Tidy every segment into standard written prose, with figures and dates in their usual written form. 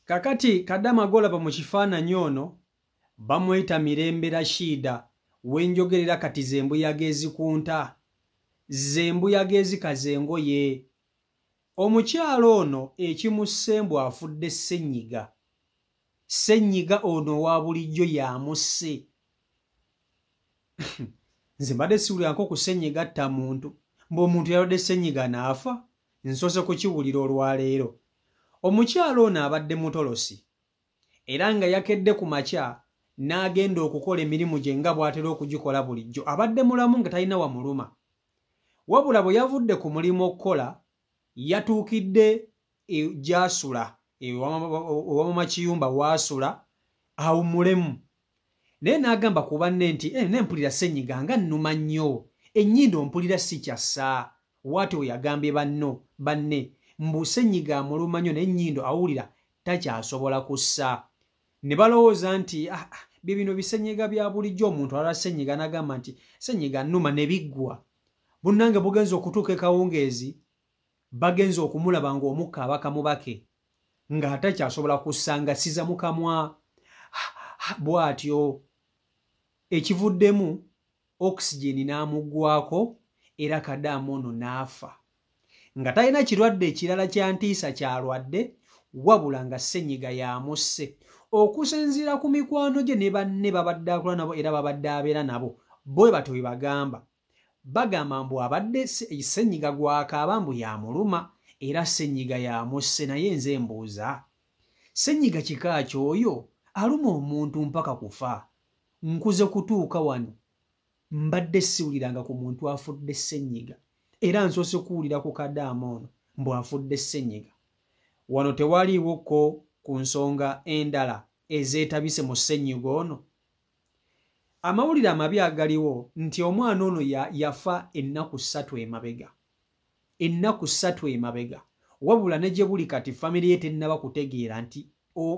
Kakati Kadama golaba mu kifaananyi ono bamweta Mirembe Rashida wenjogerera kati Zembu yagezi kunta Zembu yagezi kazengo ye omukyalo ono ekimusembu afudde Ssenyiga ono wa bulijjo yamusse nze mbadde siwulirako ku Ssenyiga atta muntu ng'omuntu yalwadde Ssenyiga n'afa nsose kukiwulira olwaleero. Omukyalo ono abadde mutolosi era nga yakedde ku makya n'agenda okukola emirimu gye nga bw'atera okugikola bulijjo. Abadde mulamu nga talina wamuluma, wabula bwe yavudde ku mulimu okukola yatuukidde gy'asula ewama kiyumba w'asula awummulemu. Naye n'agamba ku banne nti nempulira Ssenyiga nga nnuma nnyo, ennyindo mpulira si kyassa. Bw'atyo yagambye banne mbu Ssenyiga amuluma nnyo n'ennyindo awulira takyasobola kussa. Ne balowooza nti bye bino bisenyiga bya bulijjo. Omuntu alala Ssenyiga n'agamba nti Ssenyiga nnuma ne biggwa. Bunnange bugenze okutuuka e Kawungeezi bagenze okumulaba ng'omukka abaka mubake ng'atakyasobola kussa nga siza mu kamwa. Bw'atyo ekivuddemu oxygeni n'amuggwako era Kadama ono n'afa nga talina kirwadde ekirala kya ntiisa kyalwadde wabula nga Ssenyiga yamusse. Okusinziira ku mikwano gye ne banne babadde akola nabo era babadde abeera nabo bwe batyo bwe bagamba mbu abadde Ssenyiga gw'akaaba mbu yamuluma era Ssenyiga yamusse. Naye nze mbuuza, Ssenyiga kika ky'oyo aluma omuntu mpaka kufa? Nkuze kutuuka wano mbadde siwuliranga ku muntu afudde Ssenyiga era nsoose kuwulira ku Kadama ono mbu afudde Ssenyiga. Wano tewaliiwoko ku nsonga endala ezeetabise mu Ssenyiga ono. Amawulire amabi agaliwo nti omwana ono yafa ennaku 3 emabega, wabula ne gye buli kati famire ye tennaba kutegeera nti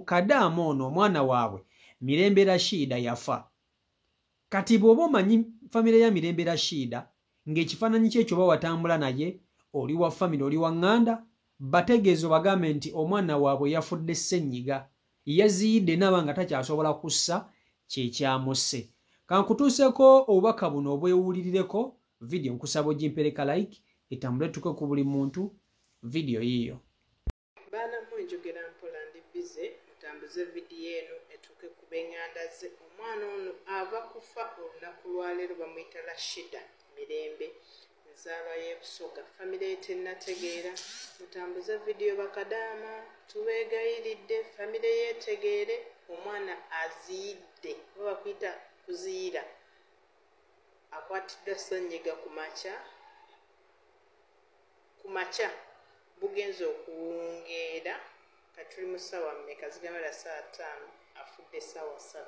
Kadama ono omwana waabwe Mirembe Rashida yafa. Kati bw'oba omanyi famire ya Mirembe Rashida ng'ekifaananyi kyekyo bawatambula naye oli wa famire oli wa ŋŋanda, bategeezo bagambe nti omwana waabwe yafudde Ssenyiga, yaziyidde n'aba nga takyasobola kussa kyekyamusse. Kankutuuseko obubaka buno obwewulirireko video nkusaba ogimpereka like etambule tuke ku buli muntu video yiyo. Baana mwenjogera mpola ndi bize mutambuze video eno etuke ku b'eŋŋanda ze. Omwana ono ava kufa olunaku lwaleero bamuyita Rashida Mirembe, nzaalwa y'e Busoga. Famire ye tennategeera. Mutambuze video bakadama tubeegayiridde famire yeetegeere omwana aziyidde oba bakuyita kuziira. Akwatiddwa Ssenyiga ku makya bugenze okuwungeera. Kati tuli mu ssaawa mmeka? Zigambira 5:00, afudde ssaawa 3.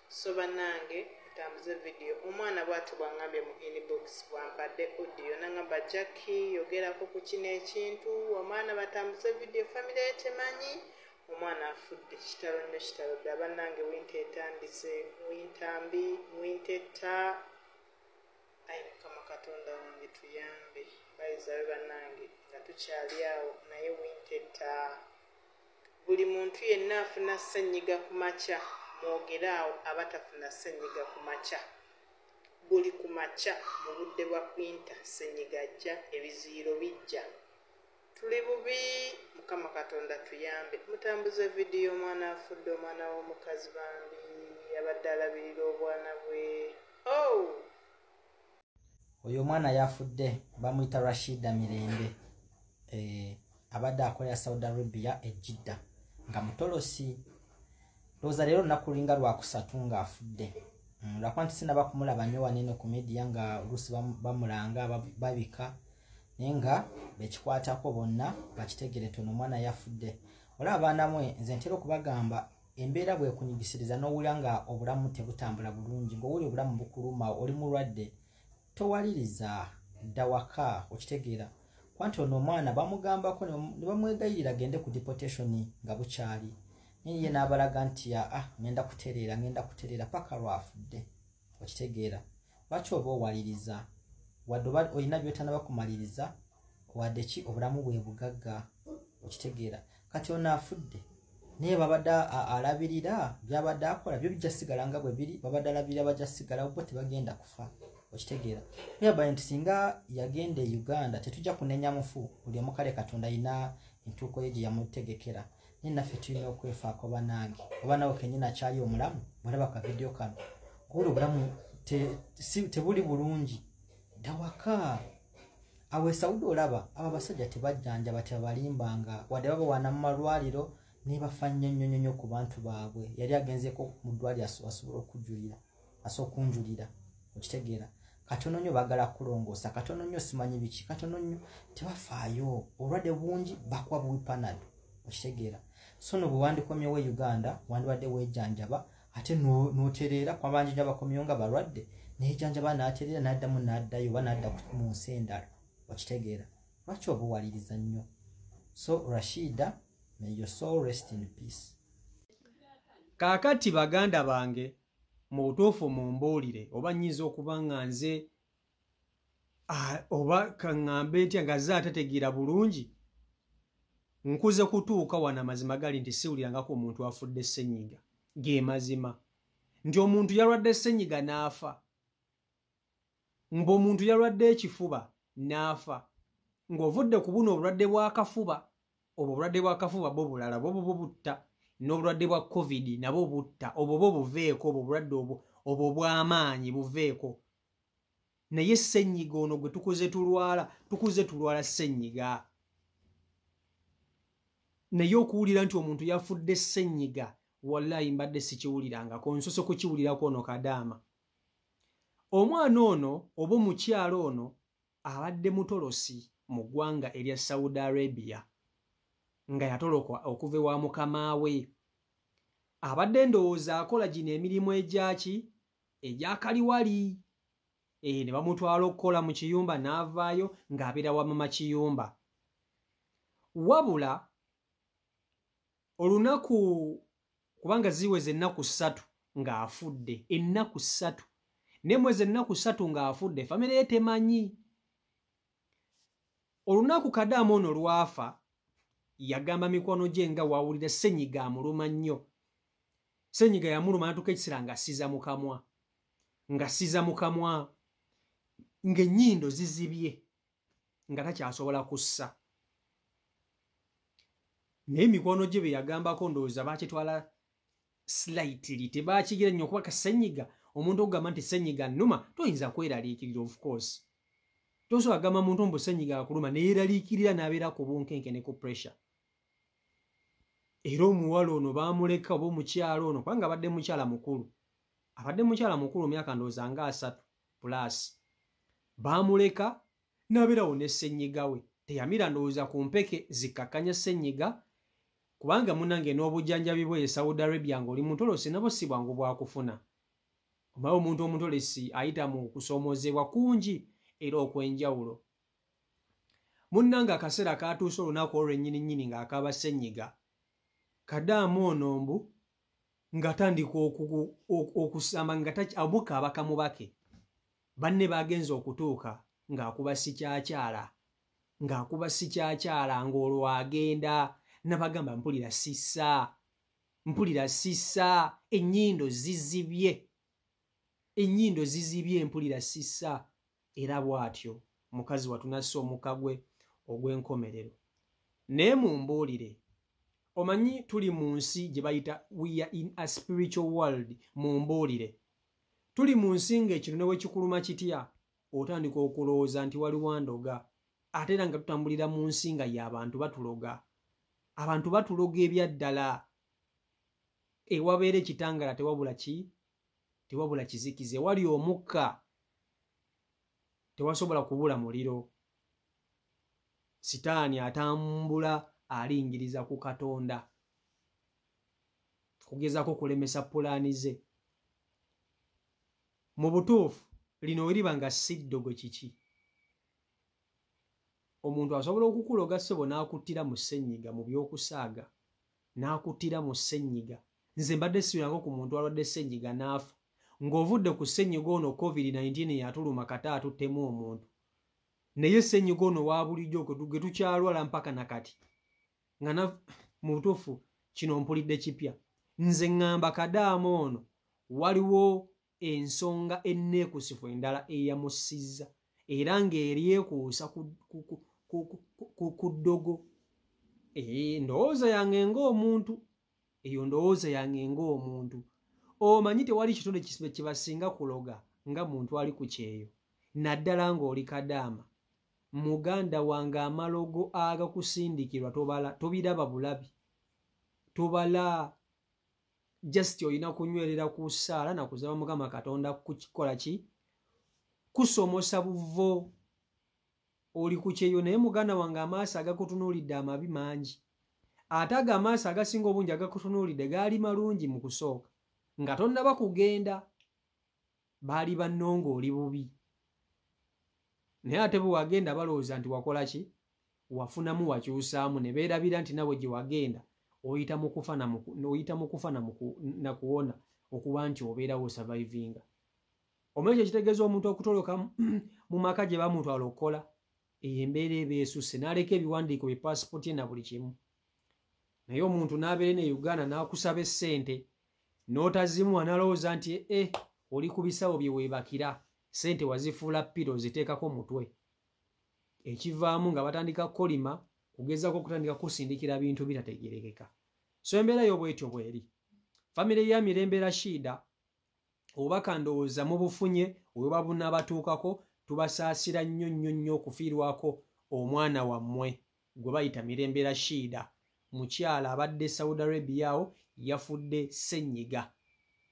So bannange mutambuze video. Omwana bw'ati bw'angambye mu inbox bwampadde audio n'angamba Jackie yogerako ku kino ekintu. Omwana batambuze video famire ye temanyi omwana afudde. Kitalo nnyo kitalo ddala bannange. Winta etandise, winta mbi, winta etta. Ayi Mukama Katonda wange tuyambe. Bayizabe bannange nga tukyali awo naye winta etta. Buli muntu yenna afuna Ssenyiga ku makya. Mwogeraawo abatafuna Ssenyiga ku makya. Buli ku makya mu budde bwa kwinta Ssenyiga ajja, ebiziiro bijja. Tuli bubi. Mukama Katonda tuyambe. Mutambuze video omwana afudde, omwana w'omukazi bambi abadde alabirira obwana bwe. Oyo omwana yafudde bamuyita Rashida Mirembe. Abadde akolera Saudi Arabia e Jidda nga mutolosi. Ndowooza leero lunaku lulinga lwakusatu ng'afudde. Lwakuba nti sinaba kumulaba nnyo wanene ku media nga oluusi bamulanga babika naye nga bekikwatako bonna bakitegere tono omwana yafudde. Olaba abaana mwe nze ntera okubagamba embeera bwekunyigisiriza n'owulira nga obulamu tebutambula bulungi, ng'owulira obulamu bukuluma oli mulwadde, towaliriza dda waka okitegeera. Kuba nti ono omwana bamugambako ne bamwegayirira agende ku deportation nga bukyali. Naye ye n'abalaga nti ngenda kutereera paka lwafudde okitegeera. Lwaki oba owaliriza wadde oba olina by'otanaba kumaliriza wadde ki obulamu bwe bugagga okitegeera. Kati ono afudde naye babadde alabirira byabadde akola byo bijja sigala nga bwe biri babadde alabirira bajja sigala bo tebagenda kufa okitegeera yabaye nti singa yagenda e Uganda tetujja kunenya mufu buli omu kale Katonda ayina entuuko ye gye yamutegekera naye naffe tulina okwefaako banange oba nawe kenyini akyali omulamu balaba ka vidiyo kano kubula obulamu tebuli bulungi dawaka awe Saudi olaba aba abasajja tebajjanjaba tebalimbanga wadde babawaana mu malwaliro ne bafa nnyo ku bantu baabwe yali agenzeeko mu ddwaliro asobola okunjulira okitegeera katono nnyo baagala kulongoosa katono nnyo simanyi biki katono nnyo tebafaayo obulwadde bungi bakwa buwipanado okitegeera so no bwe wandikomyewo e Uganda wandibadde weejjanjaba ate n'otereera kwabanja bakomyewo nga balwadde neejjanjaba n'atereera n'addamu n'addayo oba n'adda mu nsi endala okitegeera lwaki obuwaliriza nnyo so Rashida may your soul rest in peace. Kaakati baganda bange mu butuufu mumbuulire oba nnyinza okuba nga nze oba kaŋŋambe ntya nga ze atategeera bulungi nkuze kutuuka wano amazima gali nti siwulirangako omuntu afudde ssenyiga ge mazima nti omuntu yalwadde ssenyiga n'afa mbu omuntu yalwadde ekifuba n'afa ng'ovudde ku buno obulwadde bw'akafuba obwo obulwadde bw'akafuba bwo bulala bwo butta n'obulwadde bwa covid nabo butta obwo bwo buveeko obwo obulwadde obwo bw'amaanyi buveeko naye ssenyiga ono gwe tukuze tulwala ssenyiga naye okuwulira nti omuntu yafudde ssenyiga wallahi mbadde sikiwulirangako nsoso kukiwulirako ono kadaama omwana ono oba omukyalo ono abadde mutolosi mu ggwanga erya Saudi Arabia nga yatoloka okuva ewa mukama we abadde ndowooza akola gino emirimu egyakaliwali ne bamutwala okukola mu kiyumba n'avaayo ng'abeera wa mama kiyumba wabula olunaku kubanga ziweze ennaku 3 ng'afudde ennaku 3 ne mwezi ennaku 3 ng'afudde famire ye temanyi olunaku kadaama ono lwafa yagamba mikwano gye nga wawulira ssenyiga amuluma nnyo ssenyiga yamuluma natuuka ekisera ng'assiza mu kamwa ng'ennyindo zizibye nga takyasobola kussa naye mikwano gye bye yagambako ndowooza baakitwala slightly tebaakigira nnyo okuba kassenyiga omuntu okugamba nti ssenyiga nnuma toyinza kweraliikirira of course tosobola kugamba muntu mbu ssenyiga akuluma neyeeraliikirira n'abeera ku bunkenke ne ku pressure era omuwala ono baamuleka oba omukyalo ono kubanga abadde mukyala mukulu myaka ndowooza nga 3 plus baamuleka n'abeerawo ne ssenyiga we teyamira ndowooza ku mpeke zikakkanya ssenyiga kubanga munange n'obujjanjabi bwe Saudi Arabia ng'oli mutolosi nabo si bwangu bwakufuna omaye omuntu omutolesi ayita mu kusoomozebwa kungi era okwenjawulo munnanga akaseera katuuse olunaku olwennyini ng'akaaba ssenyiga kadaamu ono mbu ng'atandika okusamba amukaaba kamubake banne bagenza okutuuka ng'akuba sikyakyala ng'olwo agenda nabagamba mpulira sissa ennyindo zizibye mpulira sissa era bw'atyo mukazi watunassa omukka gwe ogw'enkomerero naye mumbuulire omanyi tuli mu nsi gye bayita we are in a spiritual world mumbuulire tuli mu nsi ng'ekintu ne bwe kikuluma kitya otandika okulowooza nti waliwo ndoga ate era nga tutambulira mu nsi nga y'abantu batuloga ebyaddala ewabeera ekitangala tewabula kizikize wali omukka tewasobola kubula muliro sitaani atambula alingiriza ku Katonda kugezaako kulemesa pulaani ze mu butuufu lino weriba nga siddogo kiki omuntu asobola okukuloga ssebo n'akuttira mu ssenyiga mu by'okusaaga n'akuttira mu ssenyiga nze mbadde siwirako ku muntu alwadde ssenyiga n'afa ng'ovudde ku ssenyiga ono covid-19 yatuluma kata atuttemu omuntu naye ssenyiga ono wa bulijjo gwe tukyalwala mpaka nakati nga mu butuufu kino mpulidde kipya. Nze ŋŋamba Kadaama ono waliwo ensonga enneekusifu endala eyamusizza era ng'eryekuusa ku ddogo. Ndowooza yange ng'omuntu, eyo ndowooza yange ng'omuntu. Omanyi tewali kitonde kye basinga kuloga nga muntu ali ku kyeyo, naddala ng'oli Kadaama. Muganda wange amalogo agakusindikirwa tobiraba bulabi, tobala just olina kunywerera ku ssaala na kusaba Mukama Katonda kukikola ki kusomosa buvo. Oli ku kyeyo naye muganda wange amaaso agakutunuulidde amabi mangi, ate ago amaaso agasinga obungi agakutunuulidde gaali malungi mu kusooka nga tonnaba kugenda, baali bannonga oli bubi. Naye ate bwe wagenda balowooza nti wakola ki, wafunamu wakyusaamu, ne beerabira nti nawe gye wagenda oyita mu kufa na kuwona okuba nti obeerawo survivinga. Omanyi kye kitegeeza omuntu okutoloka mu maka gye bamutwala okukola, eyo embeera eba esusse n'aleka ebiwandiiko bye paasipooti ye na buli kimu. Naye omuntu n'abeere ne Uganda n'akusaba essente n'otazimuwa, n'alowooza nti oli ku bisawo bye weebakira, ssente wazifuula ppiro ziteekako mutwe. Ekivaamu nga batandika kolima kugezaako okutandika kusindikira bintu bitategerekeka. So embeera yo bwetyo bweri. Famire ya Mirembe Rashida obubaka ndowooza mubufunye oba bunaabatuukako, tubasaasira nnyo okufiirwako omwana wammwe gwe bayita Mirembe Rashida. Mukyala abadde Saudi Arabia awo yafudde ssenyiga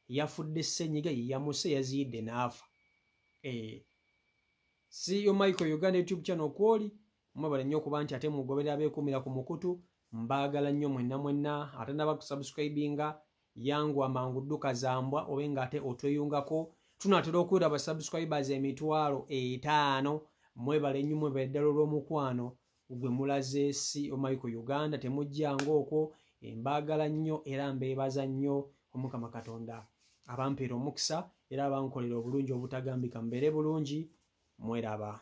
ye yamuse yaziyidde n'afa. CEO Michael Uganda YouTube channel kwoli mwebale nnyo okuba nti ate mugoberera beekuumira ku mukutu. Mbaagala nnyo mwenna ate n'abakusubscribinga yangu amangu dduka zambwa obe ng'ate otweyungako. Tunatera okuwera abasubscribers 5,000. Mwebale nnyo, mwebale ddala olw'omukwano gwe mulaze CEO Michael Uganda. Temujjanga okwo. Mbaagala nnyo era mbeebaza nnyo Omukama Katonda abampeera omukisa era abankolera obulungi obutagambika. Mbeere bulungi, mweraba.